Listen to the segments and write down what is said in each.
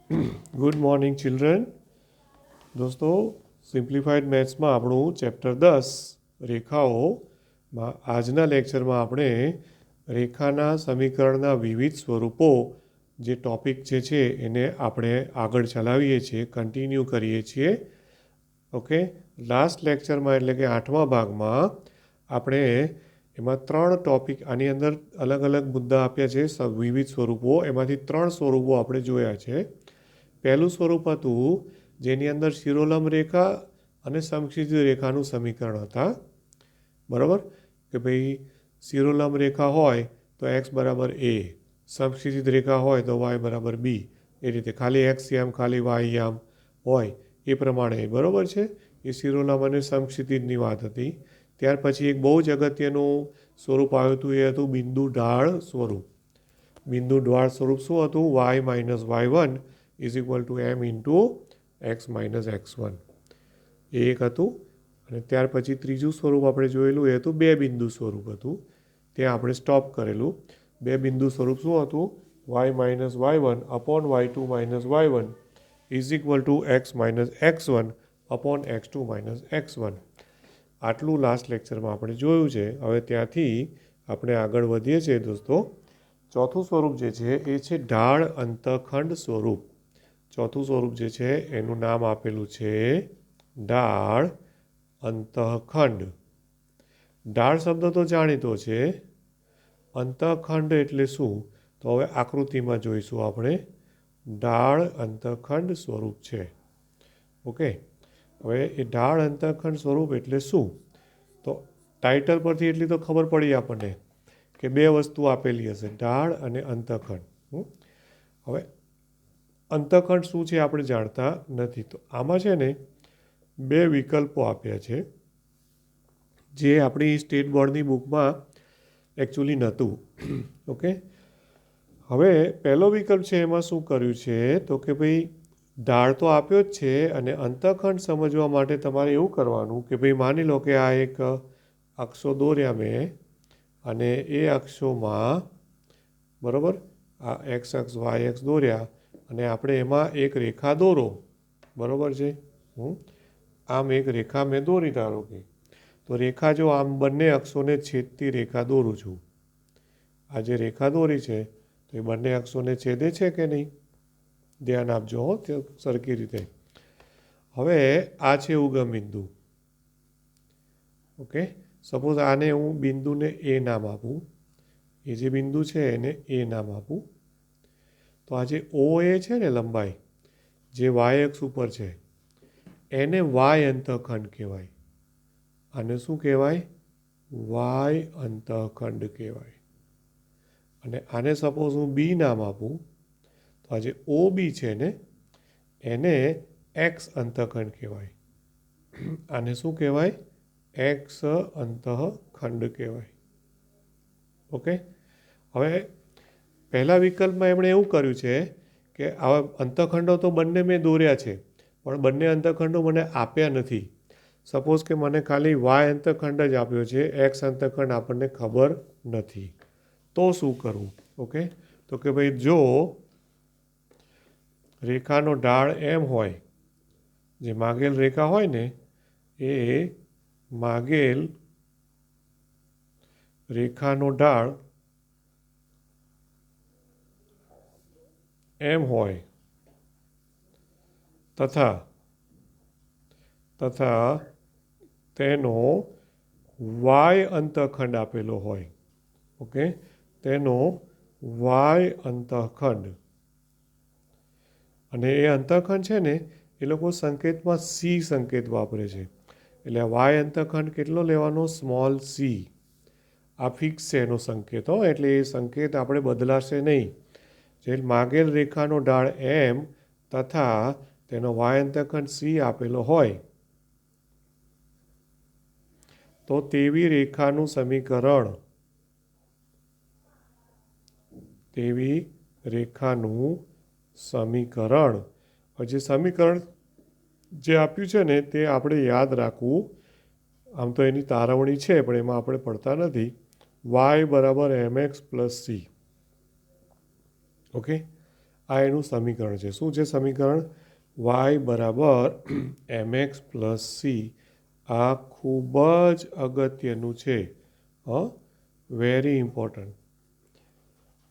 Good morning children. દોસ્તો, simplified મેથ્સમાં આપણું chapter 10 રેખાઓમાં આજના લેક્ચરમાં આપણે રેખાના સમીકરણના વિવિધ સ્વરૂપો જે ટૉપિક જે છે એને આપણે આગળ ચલાવીએ છીએ, કન્ટિન્યુ કરીએ છીએ. ઓકે, લાસ્ટ લેક્ચરમાં એટલે કે 8મા ભાગમાં આપણે એમાં 3 ટૉપિક, આની અંદર અલગ અલગ મુદ્દા આપ્યા છે, વિવિધ સ્વરૂપો. એમાંથી 3 સ્વરૂપો આપણે જોયા છે. પહેલું સ્વરૂપ હતું જેની અંદર શિરોલંબ રેખા અને સમક્ષિતિજ રેખાનું સમીકરણ હતા. બરાબર, કે ભાઈ શિરોલંબ રેખા હોય તો એક્સ બરાબર એ, સમક્ષિતિજ રેખા હોય તો વાય બરાબર બી. એ રીતે ખાલી એક્સ યામ ખાલી વાય યામ હોય એ પ્રમાણે. બરાબર છે, એ શિરોલંબ અને સમક્ષિતિજની વાત હતી. ત્યાર પછી એક બહુ જ અગત્યનું સ્વરૂપ આવ્યું હતું, એ હતું બિંદુ ઢાળ સ્વરૂપ. બિંદુ ઢાળ સ્વરૂપ શું હતું? Y minus y1 is equal to m into x minus x1. એ એક હતું. અને ત્યાર પછી ત્રીજું સ્વરૂપ આપણે જોયેલું એ હતું બે બિંદુ સ્વરૂપ હતું. ત્યાં આપણે સ્ટોપ કરેલું. બે બિંદુ સ્વરૂપ શું હતું? Y minus y1 upon y2 minus y1 is equal to x minus x1 upon x2 minus x1. આટલું લાસ્ટ લેક્ચરમાં આપણે જોયું છે. હવે ત્યાંથી આપણે આગળ વધીએ છીએ દોસ્તો. ચોથું સ્વરૂપ જે છે એ છે ઢાળ અંતખંડ સ્વરૂપ. ચોથું સ્વરૂપ જે છે એનું નામ આપેલું છે ઢાળ અંતઃખંડ. ઢાળ શબ્દ તો જાણીતો છે, અંતઃખંડ એટલે શું? તો હવે આકૃતિમાં જોઈશું આપણે. ઢાળ અંતઃખંડ સ્વરૂપ છે. ઓકે, હવે એ ઢાળ અંતઃખંડ સ્વરૂપ એટલે શું? તો ટાઇટલ પરથી એટલી તો ખબર પડી આપણને કે બે વસ્તુ આપેલી હશે, ઢાળ અને અંતઃખંડ. હવે અંતઃખંડ શું છે આપણે જાણતા નથી. તો આમાં છે ને બે વિકલ્પો આપ્યા છે જે આપણી સ્ટેટ બોર્ડની બુકમાં એકચ્યુઅલી નહોતું. ઓકે, હવે પહેલો વિકલ્પ છે એમાં શું કર્યું છે તો કે ભાઈ ઢાળ તો આપ્યો જ છે અને અંતઃખંડ સમજવા માટે તમારે એવું કરવાનું કે ભાઈ માની લો કે આ એક અક્ષો દોર્યા મેં અને એ અક્ષોમાં બરાબર આ એક્સ અક્ષ વાય અક્ષ દોર્યા અને આપણે એમાં એક રેખા દોરો. બરાબર છે, આમ એક રેખા મેં દોરી, ધારો કે. તો રેખા જો આમ બંને અક્ષોને છેદતી રેખા દોરું છું. આ જે રેખા દોરી છે તો એ બંને અક્ષોને છેદે છે કે નહીં? ધ્યાન આપજો હો તે સરખી રીતે. હવે આ છે ઉગમ બિંદુ. ઓકે, સપોઝ આને હું બિંદુને એ નામ આપું. એ જે બિંદુ છે એને એ નામ આપું. તો આ જે ઓ એ છે ને લંબાઈ જે વાય અક્ષ ઉપર છે એને વાય અંતઃખંડ કહેવાય. આને શું કહેવાય? વાય અંતઃખંડ કહેવાય. અને આને સપોઝ હું બી નામ આપું તો આ જે ઓ બી છે ને એને એક્સ અંતઃખંડ કહેવાય. આને શું કહેવાય? એક્સ અંતઃખંડ કહેવાય. ઓકે, હવે પહેલા વિકલ્પમાં એમણે એવું કર્યું છે કે આવા અંતઃખંડો તો બંને મેં દોર્યા છે પણ બંને અંતઃખંડો મને આપ્યા નથી. સપોઝ કે મને ખાલી વાય અંતઃખંડ જ આપ્યો છે, એક્સ અંતઃખંડ આપણને ખબર નથી. તો શું કરવું? ઓકે, તો કે ભાઈ જો રેખાનો ઢાળ એમ હોય, જે માગેલ રેખા હોય ને એ માગેલ રેખાનો ઢાળ એમ હોય તથા તેનો વાય અંતઃખંડ આપેલો હોય. ઓકે, તેનો વાય અંતઃખંડ, અને એ અંતઃખંડ છે ને એ લોકો સંકેતમાં સી સંકેત વાપરે છે. એટલે વાય અંતઃખંડ કેટલો લેવાનો? Small C. આ ફિક્સ છે એનો સંકેત હો, એટલે એ સંકેત આપણે બદલાશે નહીં. જે માગેલ રેખાનો ઢાળ એમ તથા તેનો વાય અંતઃખંડ સી આપેલો હોય તો તેવી રેખાનું સમીકરણ જે સમીકરણ જે આપ્યું છે ને તે આપણે યાદ રાખવું. આમ તો એની તારવણી છે પણ એમાં આપણે પડતા નથી. વાય બરાબર એમ એક્સ પ્લસ સી. ઓકે, આ એનું સમીકરણ છે. શું છે સમીકરણ? વાય બરાબર mx પ્લસ સી. આ ખૂબ જ અગત્યનું છે, વેરી ઇમ્પોર્ટન્ટ.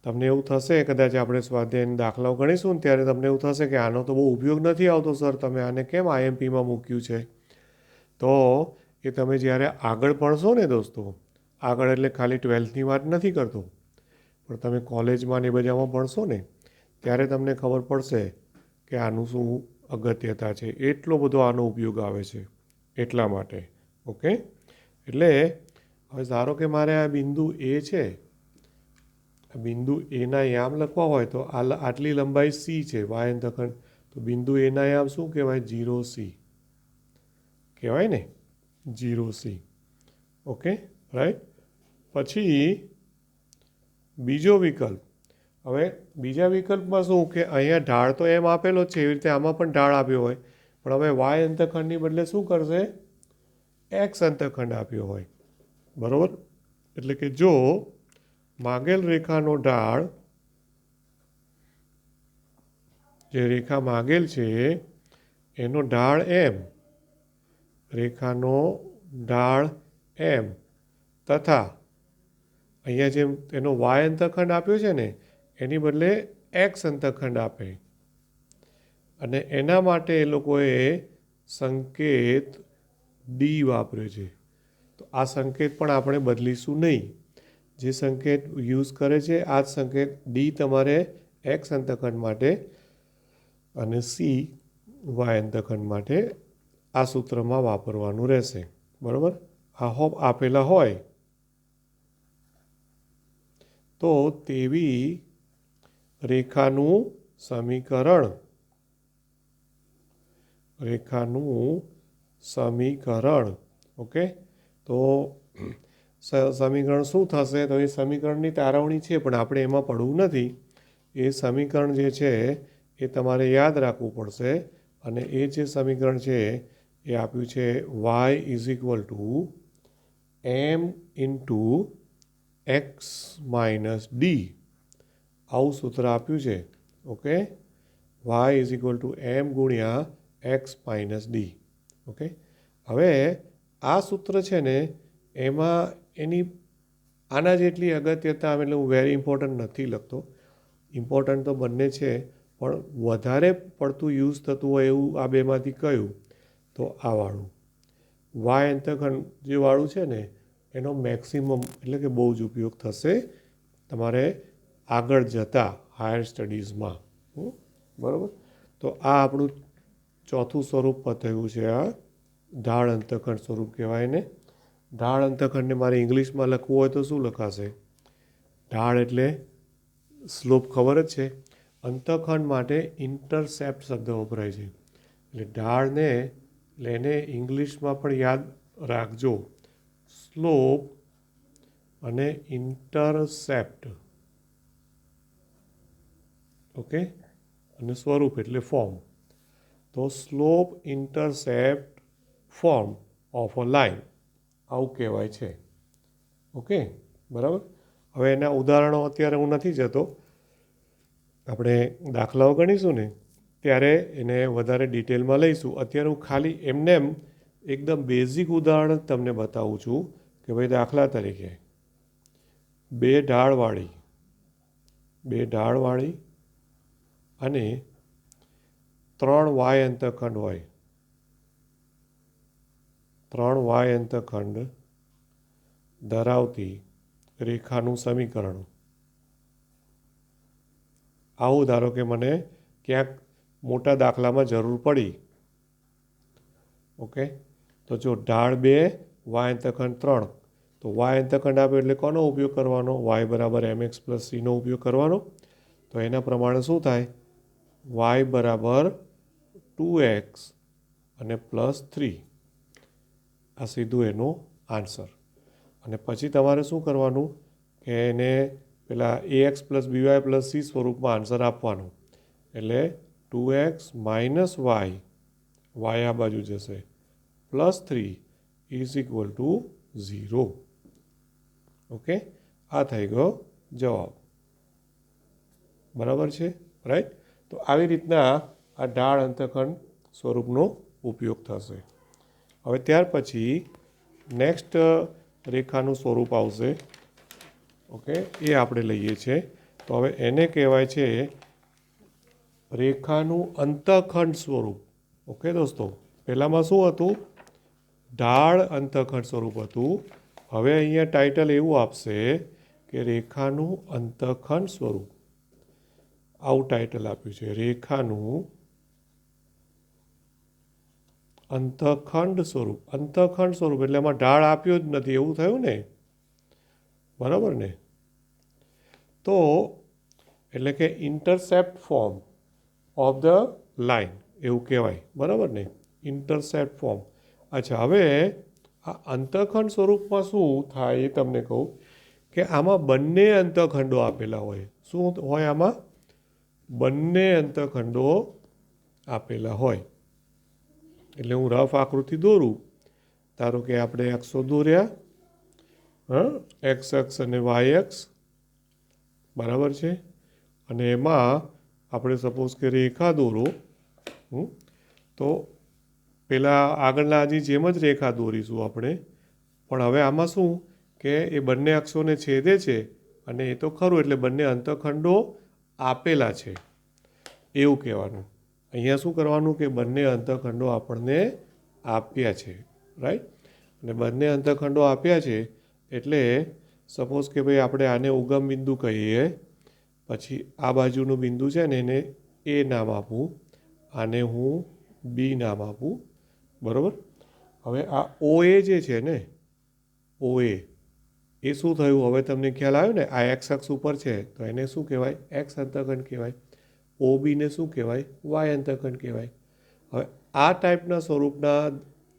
તમને એવું થશે કદાચ આપણે સ્વાધ્યાયના દાખલાઓ ગણીશું ને ત્યારે તમને એવું થશે કે આનો તો બહુ ઉપયોગ નથી આવતો સર, તમે આને કેમ આઈએમપીમાં મૂક્યું છે? તો એ તમે જ્યારે આગળ ભણશો ને દોસ્તો, આગળ એટલે ખાલી 12થની વાત નથી કરતો, પણ તમે કોલેજમાં ને બધામાં ભણશો ને ત્યારે તમને ખબર પડશે કે આનું શું અગત્યતા છે. એટલો બધો આનો ઉપયોગ આવે છે એટલા માટે. ઓકે, એટલે હવે ધારો કે મારે આ બિંદુ એ છે, બિંદુ એના યામ લખવા હોય તો આટલી લંબાઈ સી છે વાય અંતખંડ, તો બિંદુ એના યામ શું કહેવાય? 0C કહેવાય ને, 0C. Okay, right. પછી બીજો વિકલ્પ. હવે બીજા વિકલ્પમાં શું કે અહીંયા ઢાળ તો એમ આપેલો જ છે, એવી રીતે આમાં પણ ઢાળ આપ્યો હોય, પણ હવે વાય અંતખંડની બદલે શું કરશે? એક્સ અંતખંડ આપ્યો હોય, બરાબર? એટલે કે જો માગેલ રેખાનો ઢાળ, જે રેખા માગેલ છે એનો ઢાળ એમ, રેખાનો ઢાળ એમ, તથા અહીંયા જેમ એનો વાય અંતખંડ આપ્યો છે ને એની બદલે એક્સ અંતખંડ આપે, અને એના માટે એ લોકોએ સંકેત ડી વાપર્યો છે. તો આ સંકેત પણ આપણે બદલીશું નહીં. જે સંકેત યુઝ કરે છે આ જ સંકેત ડી તમારે એક્સ અંતખંડ માટે અને સી વાય અંતખંડ માટે આ સૂત્રમાં વાપરવાનું રહેશે, બરાબર? આ આપેલા હોય તો તેવી રેખાનું સમીકરણ, ઓકે, તો સમીકરણ શું થશે? તો એ સમીકરણની તારવણી છે પણ આપણે એમાં પડવું નથી. એ સમીકરણ જે છે એ તમારે યાદ રાખવું પડશે, અને એ જે સમીકરણ છે એ આપ્યું છે y is equal to m into x minus d, આવું સૂત્ર આપ્યું છે. Okay, y is equal to m ગુણ્યા એક્સ માઇનસ ડી. ઓકે, હવે આ સૂત્ર છે ને એમાં એની આના જેટલી અગત્યતા, એટલે હું વેરી ઇમ્પોર્ટન્ટ નથી લખતો, ઇમ્પોર્ટન્ટ તો બંને છે, પણ વધારે પડતું યુઝ થતું હોય એવું આ બેમાંથી કયું? તો આ વાળું વાય અંતખંડ જે વાળું છે ને એનો મેક્સિમમ એટલે કે બહુ જ ઉપયોગ થશે તમારે આગળ જતા હાયર સ્ટડીઝમાં, બરાબર? તો આ આપણું ચોથું સ્વરૂપ પતાવ્યું છે. આ ઢાળ અંતખંડ સ્વરૂપ કહેવાય ને. ઢાળ અંતખંડને મારે ઇંગ્લિશમાં લખવું હોય તો શું લખાશે? ઢાળ એટલે સ્લોપ ખબર જ છે. અંતખંડ માટે ઇન્ટરસેપ્ટ શબ્દ વપરાય છે. એટલે ઢાળને એટલે એને ઇંગ્લિશમાં પણ યાદ રાખજો, સ્લોપ અને ઇન્ટરસેપ્ટ. ઓકે, અને સ્વરૂપ એટલે ફોર્મ. તો slope intercept form of a line આવું કહેવાય છે. ઓકે, બરાબર? હવે એના ઉદાહરણો અત્યારે હું નથી જતો, આપણે દાખલાઓ ગણીશું ને ત્યારે એને વધારે ડિટેલમાં લઈશું. અત્યારે હું ખાલી એમને એકદમ બેઝિક ઉદાહરણ તમને બતાવું છું કે ભાઈ દાખલા તરીકે બે ઢાળવાળી અને 3 વાય અંતખંડ હોય, 3 વાય અંતખંડ ધરાવતી રેખાનું સમીકરણ. આવું ધારો કે મને ક્યાંક મોટા દાખલામાં જરૂર પડી. ઓકે, તો જો ઢાળ 2 વાય અંતખંડ 3, તો વાય અંતખંડ આપે એટલે કોનો ઉપયોગ કરવાનો? વાય બરાબર mx પ્લસ સીનો ઉપયોગ કરવાનો. તો એના પ્રમાણે શું થાય? વાય બરાબર 2x અને પ્લસ 3, આ સીધું એનો આન્સર. અને પછી તમારે શું કરવાનું કે એને પેલા ax plus by plus C સ્વરૂપમાં આન્સર આપવાનો. એટલે 2x માઇનસ વાય આ બાજુ જશે, plus 3 is equal two 0. Okay, આ થઈ ગયો જવાબ. બરાબર છે, રાઈટ? તો આવી રીતના આ ઢાળ અંતઃખંડ સ્વરૂપનો ઉપયોગ થશે. હવે ત્યાર પછી નેક્સ્ટ રેખાનું સ્વરૂપ આવશે. ઓકે, એ આપણે લઈએ છીએ. તો હવે એને કહેવાય છે રેખાનું અંતઃખંડ સ્વરૂપ. ઓકે દોસ્તો, પહેલાંમાં શું હતું? ઢાળ અંતઃખંડ સ્વરૂપ હતું. હવે અહીંયા ટાઇટલ એવું આપશે કે રેખાનું અંતઃખંડ સ્વરૂપ. આવું ટાઇટલ આપ્યું છે, રેખાનું અંતઃખંડ સ્વરૂપ. અંતઃખંડ સ્વરૂપ એટલે એમાં ઢાળ આપ્યો જ નથી, એવું થયું ને? બરાબર ને? તો એટલે કે intercept form of the line એવું કહેવાય. બરાબર ને? Intercept form. અચ્છા, હવે આ અંતઃખંડ સ્વરૂપમાં શું થાય એ તમને કહું કે આમાં બંને અંતઃખંડો આપેલા હોય. શું હોય આમાં? બંને અંતઃખંડો આપેલા હોય. એટલે હું રફ આકૃતિ દોરું. ધારો કે આપણે અક્ષો દોર્યા, એક્સ અક્ષ અને વાય અક્ષ, બરાબર છે. અને એમાં આપણે સપોઝ કે રેખા દોરો. તો પહેલાં આગળના હજી જેમ જ રેખા દોરીશું આપણે, પણ હવે આમાં શું કે એ બંને અક્ષોને છેદે છે અને એ તો ખરું, એટલે બંને અંતઃખંડો આપેલા છે એવું કહેવાનું. અહીંયા શું કરવાનું કે બંને અંતઃખંડો આપણને આપ્યા છે, રાઈટ? અને બંને અંતઃખંડો આપ્યા છે એટલે સપોઝ કે ભાઈ આપણે આને ઉગમ બિંદુ કહીએ, પછી આ બાજુનું બિંદુ છે ને એને એ નામ આપું, આને હું બી નામ આપું, બરાબર? હવે આ ઓ એ જે છે ને, ઓ એ શું થયું? હવે તમને ખ્યાલ આવ્યો ને? આ એક્સ અક્ષ ઉપર છે તો એને શું કહેવાય? એક્સ અંતઃખંડ કહેવાય. ઓ બીને શું કહેવાય? વાય અંતઃખંડ કહેવાય. હવે આ ટાઈપના સ્વરૂપના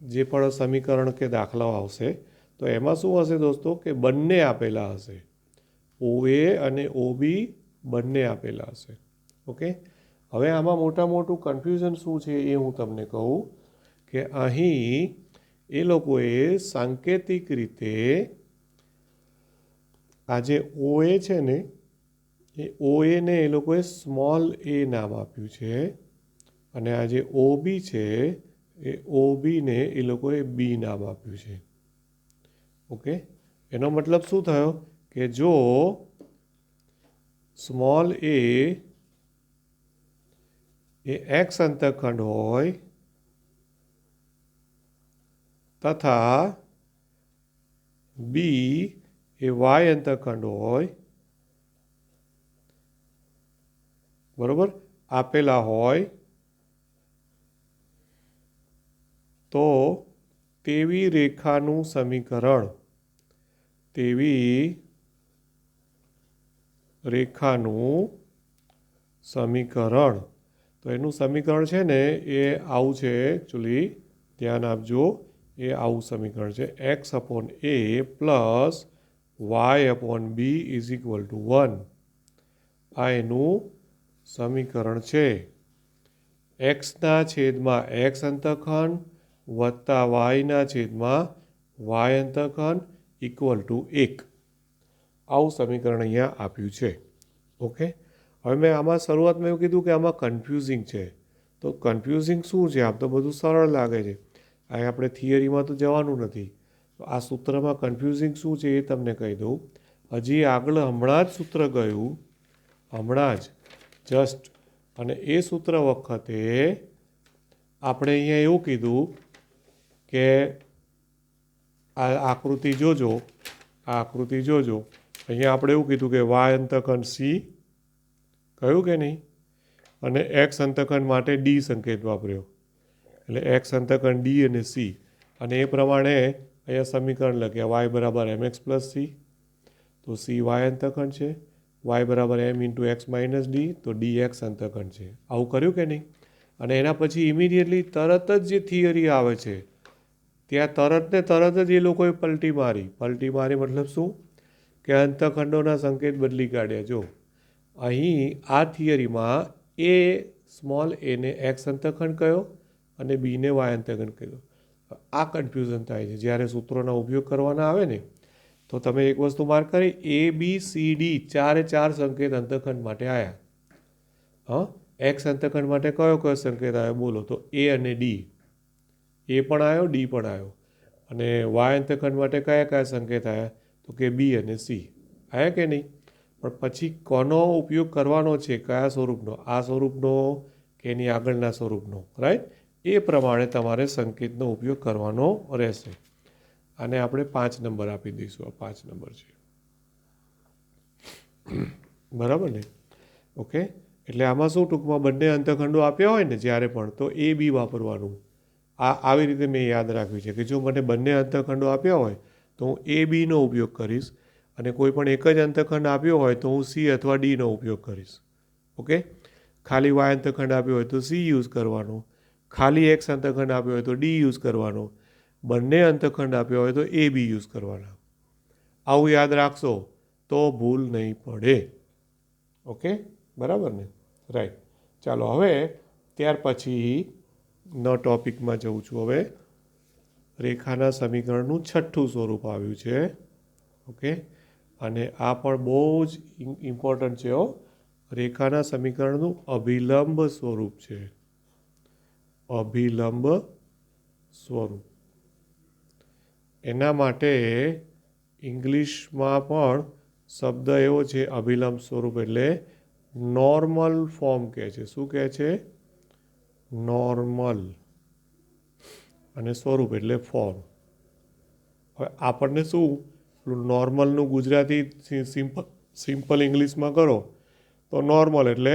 જે પણ સમીકરણ કે દાખલાઓ આવશે તો એમાં શું હશે દોસ્તો કે બંને આપેલા હશે. ઓ એ અને ઓ બી બંને આપેલા હશે. ઓકે, હવે આમાં મોટું કન્ફ્યુઝન શું છે એ હું તમને કહું કે અહીં એ લોકોએ સાંકેતિક રીતે આ જે ઓ એ છે ને એ ઓ એને એ લોકોએ સ્મોલ એ નામ આપ્યું છે અને આ જે ઓ બી છે એ ઓ બીને એ લોકોએ બી નામ આપ્યું છે. ઓકે, એનો મતલબ શું થયો કે જો સ્મોલ એ એક્સ અંતઃખંડ હોય તથા બી એ વાય અંતઃખંડ હોય, બરોબર, આપેલા હોય તો તેવી રેખાનું સમીકરણ, તેવી રેખાનું સમીકરણ, તો એનું સમીકરણ છે ને એ આવું છે. એકચ્યુઅલી ધ્યાન આપજો, એ આવું સમીકરણ છે. X upon a plus y upon b is equal to 1. આ એનું સમીકરણ છે. એક્સના છેદમાં એક્સ અંતઃખંડ વત્તા વાયના છેદમાં વાય અંતઃખંડ ઇક્વલ ટુ 1. આવું સમીકરણ અહીંયા આપ્યું છે. ઓકે, હવે મેં આમાં શરૂઆતમાં એવું કીધું કે આમાં કન્ફ્યુઝિંગ છે. તો કન્ફ્યુઝિંગ શું છે? આમ તો બધું સરળ લાગે છે, અહીં આપણે થિયરીમાં તો જવાનું નથી. તો આ સૂત્રમાં કન્ફ્યુઝિંગ શું છે એ તમને કહી દઉં. હજી આગળ હમણાં જ સૂત્ર ગયું, હમણાં જ જસ્ટ, અને એ સૂત્ર વખતે આપણે અહીંયા એવું કીધું કે આ આકૃતિ જોજો, આ આકૃતિ જોજો. અહીંયા આપણે એવું કીધું કે વાય અંતઃખંડ સી કહ્યું કે નહીં, અને એક્સ અંતઃખંડ માટે ડી સંકેત વાપર્યો, એટલે એક્સ અંતઃખંડ ડી અને સી, અને એ પ્રમાણે અહીંયા સમીકરણ લખ્યા વાય બરાબર એમ એક્સ પ્લસ સી, તો સી વાય અંતઃખંડ છે, વાય બરાબર એમ ઇન્ટુ એક્સ માઇનસ ડી, તો ડી એક્સ અંતઃખંડ છે. આવું કર્યું કે નહીં? અને એના પછી ઇમિડિયેટલી તરત જ જે થિયરી આવે છે ત્યાં તરત જ એ લોકોએ પલટી મારી મતલબ શું કે અંતઃખંડોના સંકેત બદલી કાઢ્યા. જો અહીં આ થિયરીમાં એ સ્મોલ એને એક્સ અંતઃખંડ કહ્યો અને બીને વાય અંતઃખંડ કહ્યો. આ કન્ફ્યુઝન થાય છે જ્યારે સૂત્રોના ઉપયોગ કરવાના આવે ને. તો તમે એક વસ્તુ માર્ક કરી, એ બી સી ડી ચારે ચાર સંકેત અંતઃખંડ માટે આવ્યા. એક્સ અંતખંડ માટે કયો કયો સંકેત આવ્યો બોલો? તો એ અને ડી. એ પણ આવ્યો, ડી પણ આવ્યો. અને વાય અંતખંડ માટે કયા કયા સંકેત આવ્યા? તો કે બી અને સી. આવ્યા કે નહીં? પણ પછી કોનો ઉપયોગ કરવાનો છે? કયા સ્વરૂપનો? આ સ્વરૂપનો કે એની આગળના સ્વરૂપનો? રાઈટ? એ પ્રમાણે તમારે સંકેતનો ઉપયોગ કરવાનો રહેશે. અને આપણે 5 નંબર આપી દઈશું. આ 5 નંબર છે. બરાબર ને? ઓકે. એટલે આમાં શું ટૂંકમાં બંને અંતખંડો આપ્યા હોય ને જ્યારે પણ, તો એ બી વાપરવાનું. આવી રીતે મેં યાદ રાખ્યું છે કે જો મને બંને અંતખંડો આપ્યા હોય તો હું એ બીનો ઉપયોગ કરીશ, અને કોઈ પણ એક જ અંતખંડ આપ્યો હોય તો હું સી અથવા ડીનો ઉપયોગ કરીશ. ઓકે. ખાલી વાય અંતખંડ આપ્યો હોય તો સી યુઝ કરવાનો, ખાલી એક્સ અંતખંડ આપ્યો હોય તો ડી યુઝ કરવાનો, બંને અંતખંડ આપ્યો હોય તો એ બી યુઝ કરવાના. આવું યાદ રાખશો તો ભૂલ નહીં પડે. ઓકે, બરાબર ને? રાઈટ. ચાલો હવે ત્યાર પછી ટોપિકમાં જઉં છું. હવે રેખાના સમીકરણનું 6થું સ્વરૂપ આવ્યું છે. ઓકે, અને આ પણ બહુ જ ઇમ્પોર્ટન્ટ છે. રેખાના સમીકરણનું અભિલંબ સ્વરૂપ છે. અભિલંબ સ્વરૂપ. એના માટે ઇંગ્લિશમાં પણ શબ્દ એવો છે, અભિલંબ સ્વરૂપ એટલે નોર્મલ ફોર્મ કહે છે. શું કહે છે? નોર્મલ. અને સ્વરૂપ એટલે ફોર્મ. હવે આપણને શું નોર્મલનું ગુજરાતી સિમ્પલ ઇંગ્લિશમાં કરો તો નોર્મલ એટલે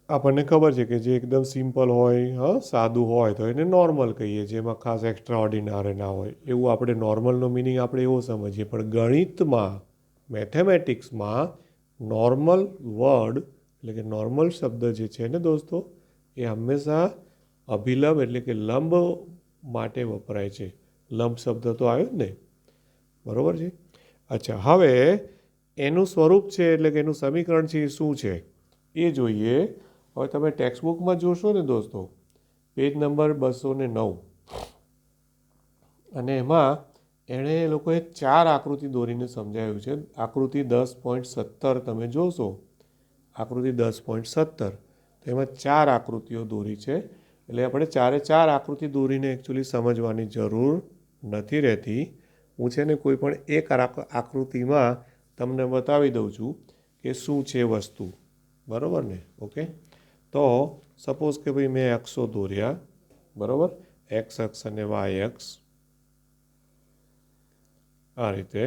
આપણને ખબર છે કે જે એકદમ સિમ્પલ હોય, સાદું હોય તો એને નોર્મલ કહીએ, જેમાં ખાસ એક્સ્ટ્રા ઓર્ડિનરી ના હોય. એવું આપણે નોર્મલનો મિનિંગ આપણે એવો સમજીએ. પણ ગણિતમાં, મેથેમેટિક્સમાં નોર્મલ વર્ડ એટલે કે નોર્મલ શબ્દ જે છે ને દોસ્તો, એ હંમેશા અભિલંબ એટલે કે લંબ માટે વપરાય છે. લંબ શબ્દ તો આવ્યો જ ને, બરાબર છે? અચ્છા, હવે એનું સ્વરૂપ છે એટલે કે એનું સમીકરણ છે એ શું છે એ જોઈએ. હવે તમે ટેક્સ્ટબુકમાં જોશો ને દોસ્તો, પેજ નંબર 209, અને એમાં એણે એ લોકોએ 4 આકૃતિ દોરીને સમજાવ્યું છે. આકૃતિ 10.17 તમે જોશો, આકૃતિ 10.17, તો એમાં 4 આકૃતિઓ દોરી છે. એટલે આપણે 4 આકૃતિ દોરીને એકચ્યુઅલી સમજવાની જરૂર નથી રહેતી. હું છે ને કોઈ પણ એક આકૃતિમાં તમને બતાવી દઉં છું કે શું છે વસ્તુ. બરાબર ને? ઓકે. તો સપોઝ કે ભાઈ મેં અક્ષો દોર્યા, બરાબર? એક્સ અક્ષ અને વાય અક્ષ આ રીતે.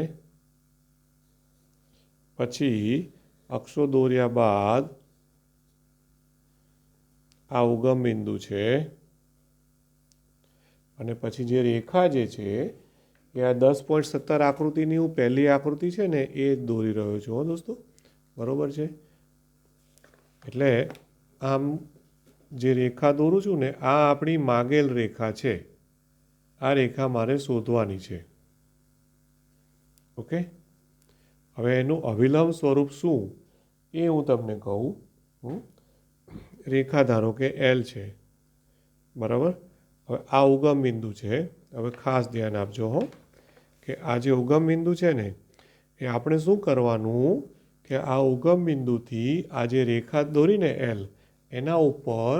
પછી અક્ષો દોર્યા બાદ આ ઉગમ બિંદુ છે, અને પછી જે રેખા જે છે એ આ 10.17 આકૃતિની હું પહેલી આકૃતિ છે ને એ જ દોરી રહ્યો છું દોસ્તો. બરાબર છે? એટલે આમ જે રેખા દોરું છું ને, આ આપણી માગેલ રેખા છે. આ રેખા મારે શોધવાની છે. ઓકે. હવે એનું અભિલંબ સ્વરૂપ શું એ હું તમને કહું. રેખા ધારો કે એલ છે, બરાબર? હવે આ ઉગમ બિંદુ છે. હવે ખાસ ધ્યાન આપજો કે આ જે ઉગમ બિંદુ છે ને, એ આપણે શું કરવાનું કે આ ઉગમ બિંદુથી આ જે રેખા દોરીને એલ, એના ઉપર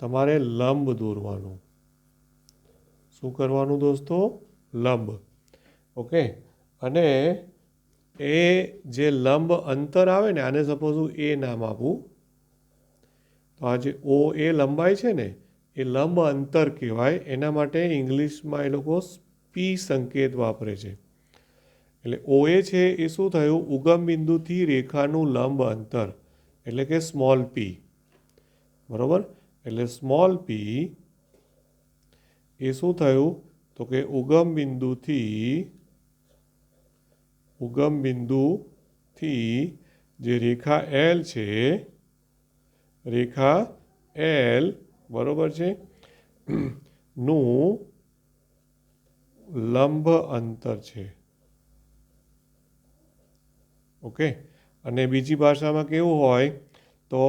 તમારે લંબ દોરવાનું. શું કરવાનું દોસ્તો? લંબ. ઓકે. અને એ જે લંબ અંતર આવે ને, આને સપોઝ હું એ નામ આપું, તો આ જે ઓ એ લંબાઈ છે ને, એ લંબ અંતર કહેવાય. એના માટે ઇંગ્લિશમાં એ લોકો પી સંકેત વાપરે છે. એટલે ઓ એ છે એ શું થયું? ઉગમ બિંદુથી રેખાનું લંબ અંતર, એટલે કે સ્મોલ પી. બરાબર? એટલે સ્મોલ પી એ શું થયું? તો કે ઉગમ બિંદુથી જે રેખા એલ છે, રેખા એલ, બરાબર છે, નું લંબ અંતર છે. ઓકે. અને બીજી ભાષામાં કેવું હોય તો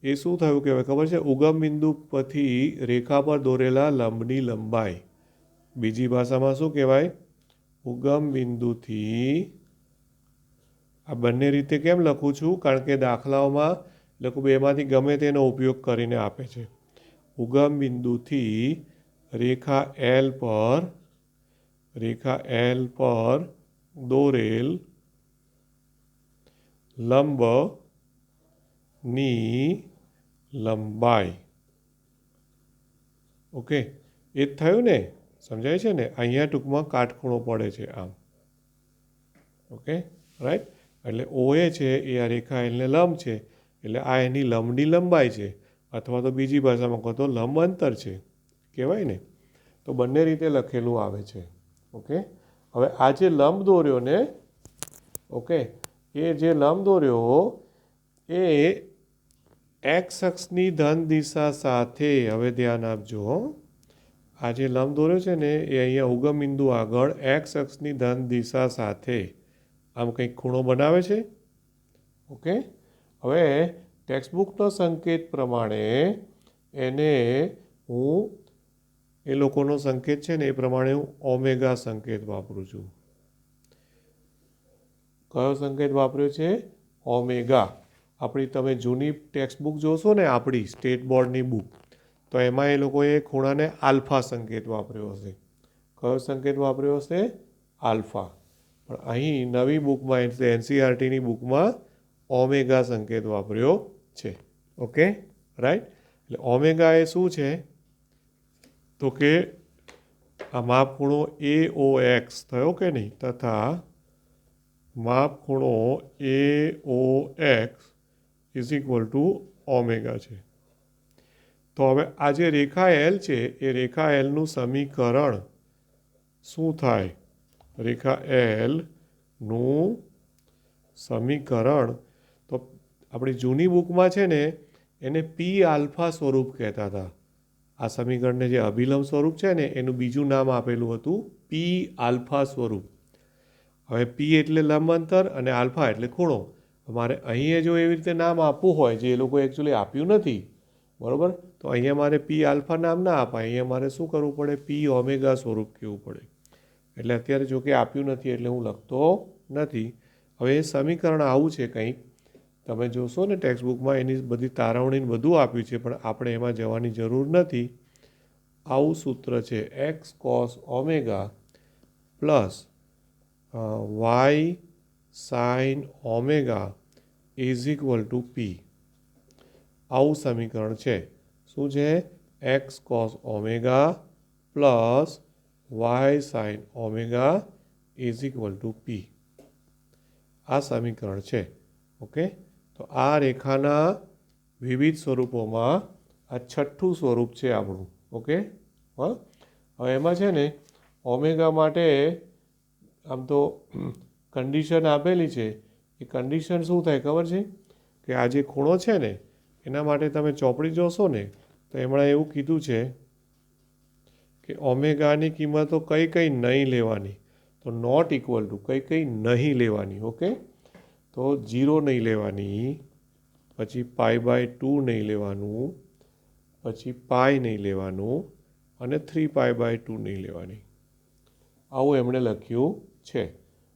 એ શું થયું કહેવાય ખબર છે? ઉગમ બિંદુ પરથી રેખા પર દોરેલા લંબની લંબાઈ. બીજી ભાષામાં શું કહેવાય? ઉગમ બિંદુથી. આ બંને રીતે કેમ લખું છું? કારણ કે દાખલાઓમાં લોકો બેમાંથી ગમે તેનો ઉપયોગ કરીને આપે છે. ઉગમ બિંદુથી રેખા એલ પર દોરેલ લંબની લંબાઈ. ઓકે, એ જ થયું ને, સમજાય છે ને. અહીંયા ટૂંકમાં કાટખૂણો પડે છે આમ. Okay, right. એટલે OA છે એ આ રેખા એલને લંબ છે, એટલે આ એની લંબની લંબાઈ છે, અથવા તો બીજી ભાષામાં કહો તો લંબ અંતર છે, કહેવાય ને. તો બંને રીતે લખેલું આવે છે. ઓકે, હવે આ જે લંબ દોર્યો ને, ઓકે, એ જે લંબ દોર્યો એ એક્સ અક્ષની ધન દિશા સાથે, હવે ધ્યાન આપજો, આ જે લંબ દોર્યો છે ને એ અહીંયા ઉગમ બિંદુ આગળ એક્સ અક્ષની ધન દિશા સાથે આમ કંઈક ખૂણો બનાવે છે. ઓકે, હવે ટેક્સ્ટબુકનો સંકેત પ્રમાણે એને હું, એ લોકોનો સંકેત છે ને એ પ્રમાણે હું ઓમેગા સંકેત વાપરું છું. કયો સંકેત વાપર્યો છે? ઓમેગા. આપણી તમે જૂની ટેક્સ્ટબુક જોશો ને, આપણી સ્ટેટ બોર્ડની બુક, તો એમાં એ લોકોએ ખૂણાને આલ્ફા સંકેત વાપર્યો હશે. કયો સંકેત વાપર્યો હશે? આલ્ફા. પણ અહીં નવી બુકમાં, એટલે NCERTની બુકમાં ઓમેગા સંકેત વાપર્યો છે. Okay, right. એટલે ઓમેગા એ શું છે તો કે આ માપખૂણો AOX થયો કે નહીં, તથા માપખૂણો AOX is equal two omega છે. તો હવે આ જે રેખા એલ છે એ રેખા એલનું સમીકરણ શું થાય? રેખા એલનું સમીકરણ તો આપણી જૂની બુકમાં છે ને એને P આલ્ફા સ્વરૂપ કહેતા હતા. આ સમીકરણને જે અભિલંબ સ્વરૂપ છે ને એનું બીજું નામ આપેલું હતું P આલ્ફા સ્વરૂપ. હવે P એટલે લંબ અંતર અને આલ્ફા એટલે ખૂણો. મારે અહીંયા જો એવી રીતે નામ આપવું હોય, જે એ લોકો એકચ્યુઅલી આપ્યું નથી, બરાબર, તો અહીંયા મારે P આલ્ફા નામ ના અપાય. અહીંયા મારે શું કરવું પડે? P ઓમેગા સ્વરૂપ કહેવું પડે. એટલે અત્યારે જો કે આપ્યું નથી એટલે હું લખતો નથી. હવે એ સમીકરણ આવું છે કંઈક, તમે જોશો ને ટેક્સ્ટબુકમાં એની બધી તારવણી બધું આપ્યું છે, પણ આપણે એમાં જવાની જરૂર નથી. આવું સૂત્ર છે x cos omega plus y sine omega is equal to p. આવું સમીકરણ છે. શું છે? X cos omega plus y sine omega is equal to p. આ સમીકરણ છે. ઓકે, તો આ રેખાના વિવિધ સ્વરૂપોમાં આ છઠ્ઠું સ્વરૂપ છે આપણું. ઓકે, હા. હવે એમાં છે ને ઓમેગા માટે આમ તો કન્ડિશન આપેલી છે. એ કન્ડિશન શું થાય ખબર છે? કે આ જે ખૂણો છે ને એના માટે તમે ચોપડી જોશો ને તો એમણે એવું કીધું છે કે ઓમેગાની કિંમતો કઈ કઈ નહીં લેવાની. તો નોટ ઇક્વલ ટુ કઈ કઈ નહીં લેવાની. ઓકે, તો 0 નહીં લેવાની, પછી π/2 નહીં લેવાનું, પછી પાઈ નહીં લેવાનું, અને 3π/2 નહીં લેવાની. આવું એમણે લખ્યું છે.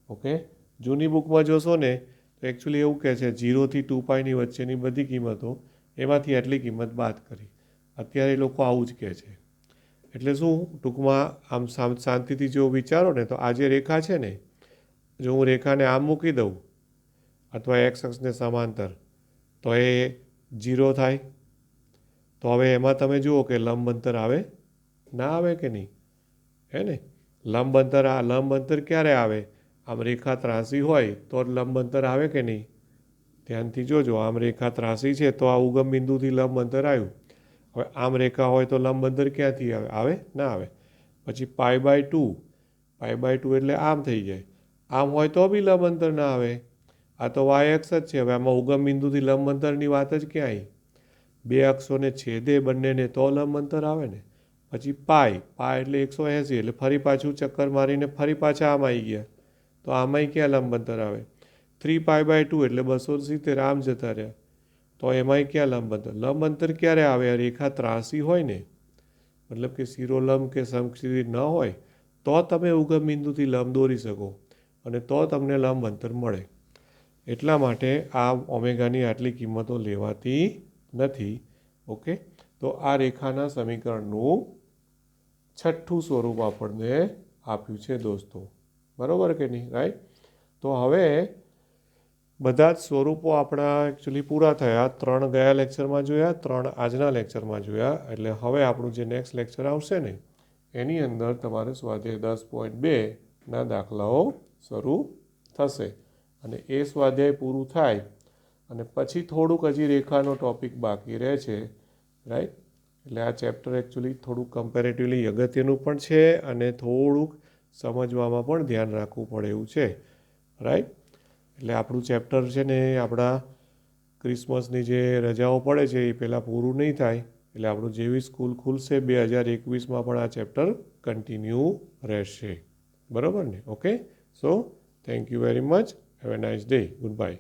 ઓકે, જૂની બુકમાં જોશો ને તો એકચ્યુઅલી એવું કહે છે 0 થી 2πની વચ્ચેની બધી કિંમતો, એમાંથી આટલી કિંમત બાદ કરી. અત્યારે લોકો આવું જ કહે છે. એટલે શું, ટૂંકમાં આમ શાંતિથી જો વિચારો ને તો આ જે રેખા છે ને, જો હું રેખાને આમ મૂકી દઉં અથવા એક્સ અક્ષને સમાંતર, તો એ 0 થાય. તો હવે એમાં તમે જુઓ કે લંબ અંતર આવે ના આવે કે નહીં? હે ને, લંબ અંતર ક્યારે આવે? આમ રેખા ત્રાસી હોય તો જ લંબ અંતર આવે કે નહીં? ધ્યાનથી જોજો. આમ રેખા ત્રાસી છે તો આ ઉગમ બિંદુથી લંબ અંતર આવ્યું. હવે આમ રેખા હોય તો લંબ અંતર ક્યાંથી આવે? આવે ના આવે. પછી π/2 એટલે આમ થઈ જાય. આમ હોય તો બી લંબ અંતર ના આવે. આ તો વાય અક્ષ જ છે. હવે આમાં ઉગમ બિંદુથી લંબ અંતરની વાત જ ક્યાં આવી? બે અક્ષોને છેદે બંનેને તો લંબ અંતર આવે ને. પછી પાઈ એટલે 180, એટલે ફરી પાછું ચક્કર મારીને ફરી પાછા આમ આવી ગયા, તો આમાંય ક્યાં લંબ અંતર આવે? 3π/2 એટલે 270, આમ જતા રહ્યા, તો એમાંય ક્યાં લંબ અંતર? લંબ અંતર ક્યારે આવે? આ રેખા ત્રાસી હોય ને, મતલબ કે શિરોલંબ કે સમક્ષિતિજ ન હોય તો તમે ઉગમ બિંદુથી લંબ દોરી શકો અને તો તમને લંબ અંતર મળે. એટલા માટે આ ઓમેગાની આટલી કિંમતો લેવાતી નથી. ઓકે, તો આ રેખાના સમીકરણનું છઠ્ઠું સ્વરૂપ આપણને આપ્યું છે દોસ્તો. બરાબર કે નહીં? રાઈટ. તો હવે બધા જ સ્વરૂપો આપણા એકચ્યુઅલી પૂરા થયા. 3 ગયા લેક્ચરમાં જોયા, 3 આજના લેક્ચરમાં જોયા. એટલે હવે આપણું જે નેક્સ્ટ લેક્ચર આવશે ને એની અંદર તમારે સ્વાધ્યાય 10.2ના દાખલાઓ શરૂ થશે. અને એ સ્વાધ્યાય પૂરું થાય અને પછી થોડુંક હજી રેખાનો ટોપિક બાકી રહે છે. રાઈટ. એટલે આ ચેપ્ટર એકચ્યુઅલી થોડુંક કમ્પેરેટિવલી અગત્યનું પણ છે અને થોડુંક સમજવામાં પણ ધ્યાન રાખવું પડે એવું છે. રાઈટ. એટલે આપણું ચેપ્ટર છે ને આપણા ક્રિસમસની જે રજાઓ પડે છે એ પહેલાં પૂરું નહીં થાય. એટલે આપણું જેવી સ્કૂલ ખુલશે 2021માં પણ આ ચેપ્ટર કન્ટિન્યુ રહેશે. બરાબર ને? Okay. So thank you very much. Have a nice day. Good bye.